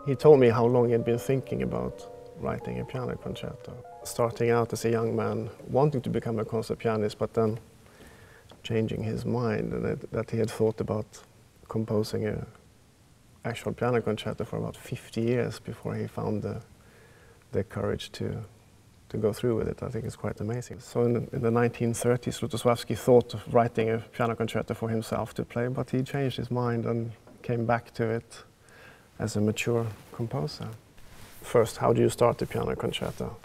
He told me how long he had been thinking about writing a piano concerto. Starting out as a young man, wanting to become a concert pianist, but then changing his mind, and that he had thought about composing an actual piano concerto for about 50 years before he found the courage to go through with it. I think it's quite amazing. So in the 1930s, Lutosławski thought of writing a piano concerto for himself to play, but he changed his mind and came back to it as a mature composer. First, how do you start a piano concerto?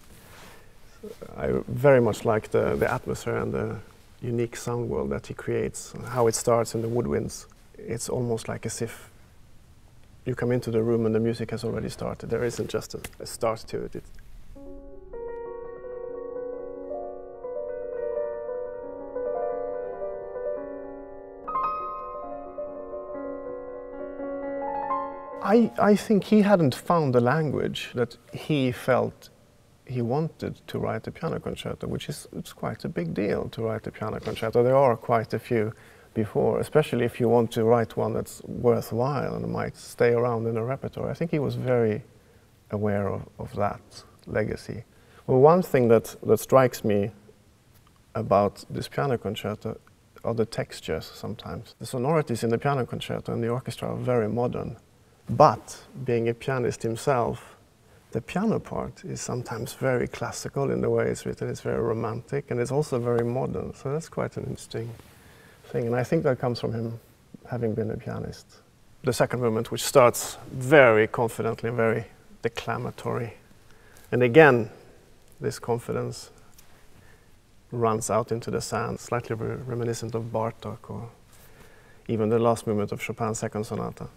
I very much like the atmosphere and the unique sound world that he creates, how it starts in the woodwinds. It's almost like as if you come into the room and the music has already started. There isn't just a start to it. I think he hadn't found the language that he felt he wanted to write a piano concerto, which is it's quite a big deal to write a piano concerto. There are quite a few before, especially if you want to write one that's worthwhile and might stay around in a repertoire. I think he was very aware of that legacy. Well, one thing that strikes me about this piano concerto are the textures sometimes. The sonorities in the piano concerto and the orchestra are very modern. But being a pianist himself, the piano part is sometimes very classical in the way it's written. It's very romantic, and it's also very modern. So that's quite an interesting thing. And I think that comes from him having been a pianist. The second movement, which starts very confidently, very declamatory. And again, this confidence runs out into the sand, slightly reminiscent of Bartók or even the last movement of Chopin's Second Sonata.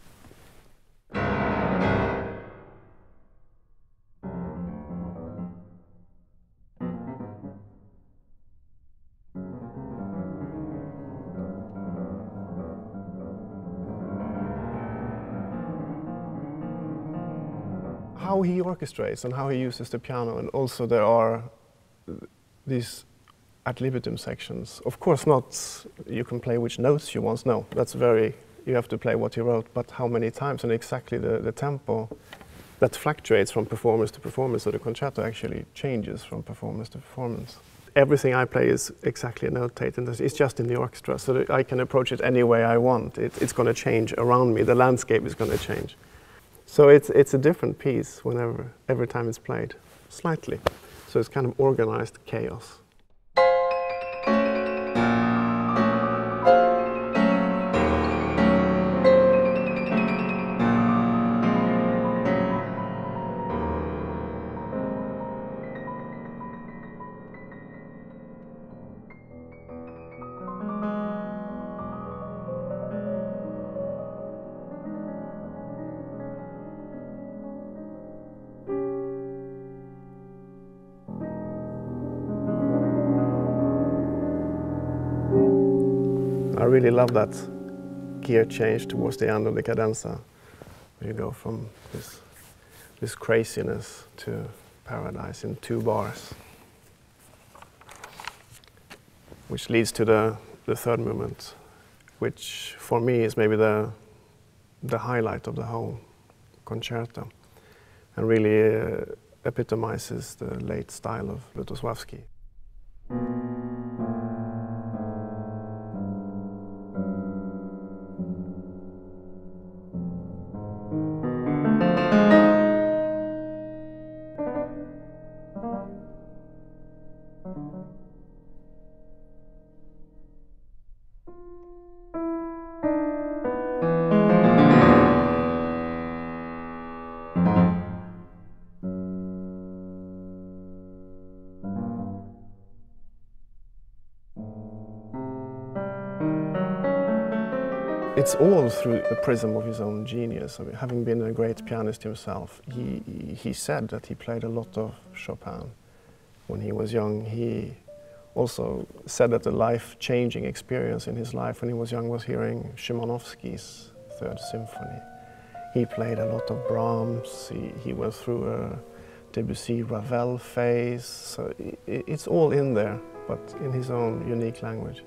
How he orchestrates and how he uses the piano, and also there are these ad libitum sections. Of course not, you can play which notes you want, no, that's very, you have to play what he wrote, but how many times and exactly the tempo that fluctuates from performance to performance, so the concerto actually changes from performance to performance. Everything I play is exactly notated, it's just in the orchestra, so that I can approach it any way I want. It's going to change around me, the landscape is going to change. So it's a different piece every time it's played, slightly. So it's kind of organized chaos. I really love that gear change towards the end of the cadenza. You go from this craziness to paradise in 2 bars, which leads to the third movement, which for me is maybe the highlight of the whole concerto and really epitomizes the late style of Lutosławski. It's all through the prism of his own genius. I mean, having been a great pianist himself, he said that he played a lot of Chopin when he was young. He also said that the life-changing experience in his life when he was young was hearing Szymanowski's Third Symphony. He played a lot of Brahms. He went through a Debussy Ravel phase. So it's all in there, but in his own unique language.